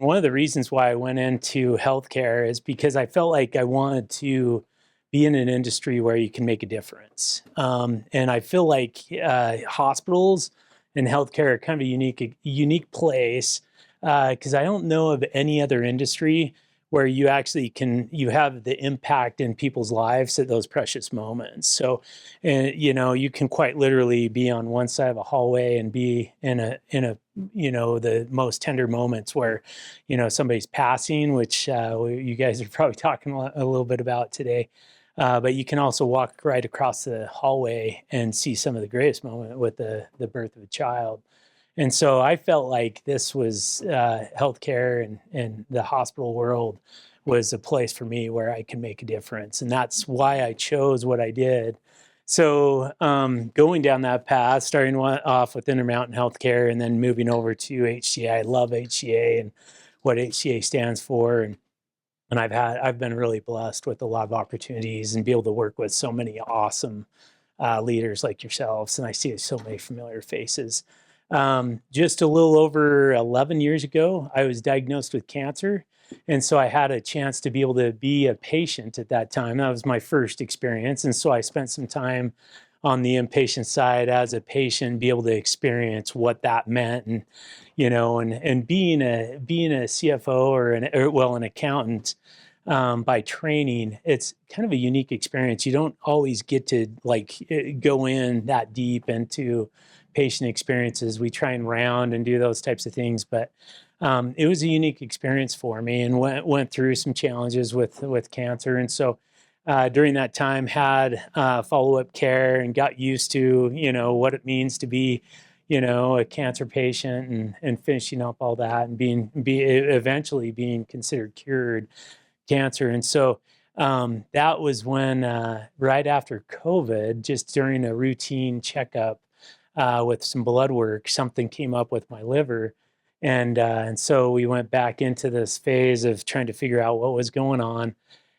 One of the reasons why I went into healthcare is because I felt like I wanted to be in an industry where you can make a difference. And I feel like hospitals and healthcare are kind of a unique place because I don't know of any other industry where you actually you have the impact in people's lives at those precious moments. So, and you can quite literally be on one side of a hallway and be in a the most tender moments where somebody's passing, which you guys are probably talking a little bit about today. But you can also walk right across the hallway and see some of the greatest moment with the birth of a child. And so I felt like this was healthcare and the hospital world was a place for me where I could make a difference. And that's why I chose what I did. So going down that path, starting off with Intermountain Healthcare and then moving over to HCA. I love HCA and what HCA stands for. And I've been really blessed with a lot of opportunities and be able to work with so many awesome leaders like yourselves. And I see so many familiar faces. Just a little over 11 years ago, I was diagnosed with cancer. And so I had a chance to be able to be a patient at that time. That was my first experience. And so I spent some time on the inpatient side as a patient, be able to experience what that meant. And, and being a CFO or an accountant, by training, it's kind of a unique experience. You don't always get to go in that deep into patient experiences. We try and round and do those types of things, but it was a unique experience for me and went through some challenges with cancer. And so during that time had follow-up care and got used to, what it means to be, a cancer patient and finishing up all that and eventually being considered cured cancer. And so that was when right after COVID, just during a routine checkup with some blood work, something came up with my liver. And so we went back into this phase of trying to figure out what was going on.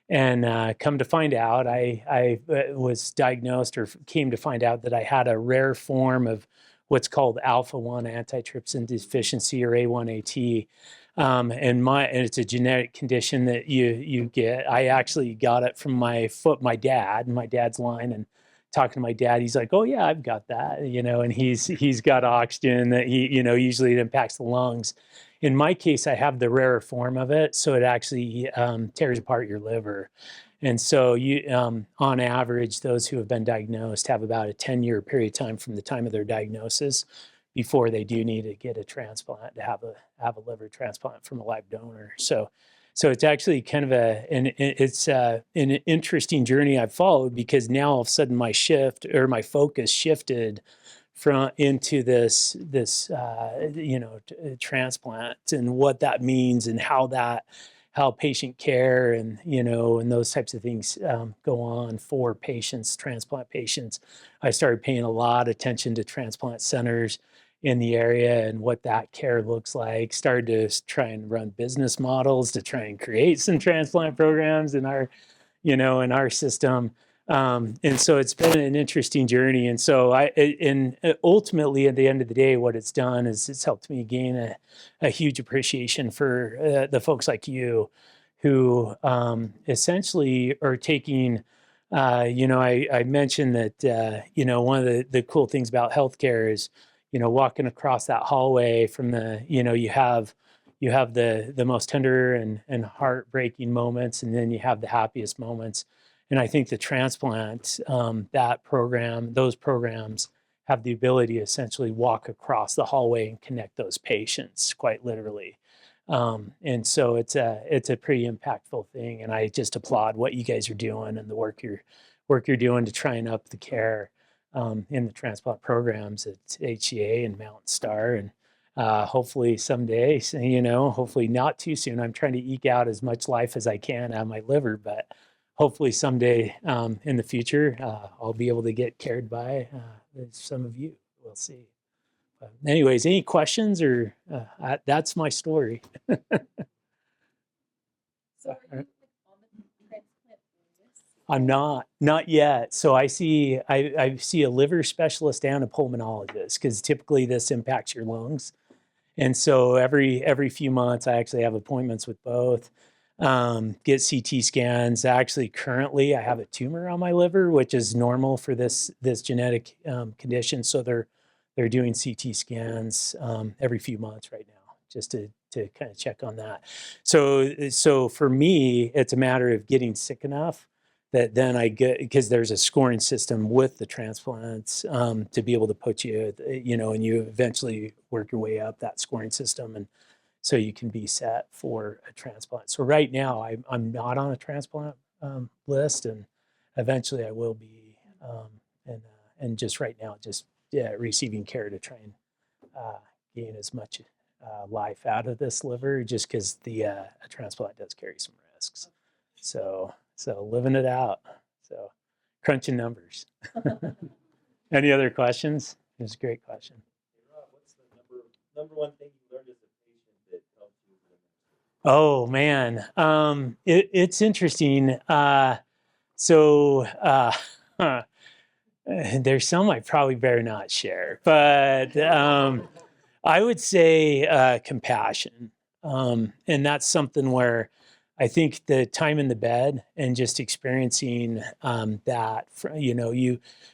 And come to find out, I was diagnosed or came to find out that I had a rare form of what's called alpha-1 antitrypsin deficiency, or A1AT. And it's a genetic condition that you get. I actually got it from my dad's line, and talking to my dad, he's like, "Oh yeah, I've got that," and he's got oxygen that usually it impacts the lungs. In my case, I have the rarer form of it, so it actually tears apart your liver. And so on average, those who have been diagnosed have about a 10-year period of time from the time of their diagnosis before they do need to get a transplant, to have a liver transplant from a live donor. So it's actually kind of an interesting journey I've followed, because now all of a sudden my focus shifted into this transplant and what that means and how patient care and those types of things go on for transplant patients. I started paying a lot of attention to transplant centers in the area and what that care looks like. Started to try and run business models to try and create some transplant programs in our system. And so it's been an interesting journey. And so ultimately at the end of the day, what it's done is it's helped me gain a huge appreciation for the folks like you who essentially are taking, I mentioned that, one of the cool things about healthcare is, walking across that hallway from you have the most tender and heartbreaking moments, and then you have the happiest moments. And I think the transplant, those programs have the ability to essentially walk across the hallway and connect those patients, quite literally. And so it's a pretty impactful thing. And I just applaud what you guys are doing and the work you're doing to try and up the care in the transplant programs at HCA and Mountain Star. And hopefully someday, hopefully not too soon. I'm trying to eke out as much life as I can out of my liver, but hopefully someday in the future, I'll be able to get cared by some of you. We'll see. But anyways, any questions or that's my story. So are you on the transplant list? I'm not yet. So I see a liver specialist and a pulmonologist, because typically this impacts your lungs. And so every few months, I actually have appointments with both. Get CT scans. Actually, currently, I have a tumor on my liver, which is normal for this genetic condition. So they're doing CT scans every few months right now, just to kind of check on that. So for me, it's a matter of getting sick enough that then I get, because there's a scoring system with the transplants to be able to put you, and you eventually work your way up that scoring system, and so you can be set for a transplant. So right now, I'm not on a transplant list, and eventually I will be. And just right now, just receiving care to try and gain as much life out of this liver, just because a transplant does carry some risks. So living it out. So crunching numbers. Any other questions? It was a great question. Hey Rob, what's the number one thing you learned as a patient that helped you with the Oh man, it's interesting. There's some I probably better not share, but I would say compassion, and that's something where I think the time in the bed and just experiencing that,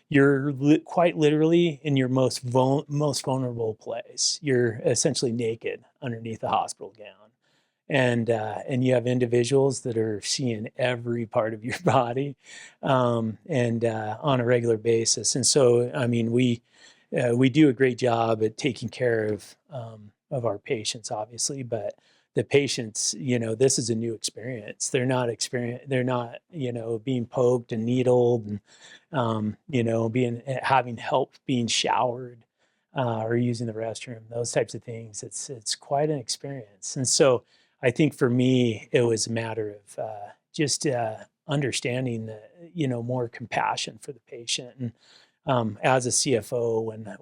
you're quite literally in your most vulnerable place. You're essentially naked underneath a hospital gown. And you have individuals that are seeing every part of your body, and on a regular basis. And so, I mean, we do a great job at taking care of our patients, obviously, but the patients, this is a new experience. They're not, being poked and needled, and having help being showered, or using the restroom, those types of things. It's quite an experience. And so I think for me, it was a matter of just understanding that, more compassion for the patient. And as a CFO, when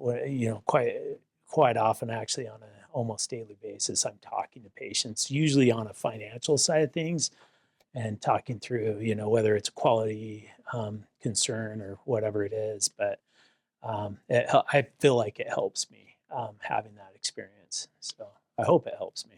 quite often, actually on an almost daily basis, I'm talking to patients, usually on a financial side of things, and talking through, whether it's a quality concern or whatever it is. But I feel like it helps me having that experience. So I hope it helps me.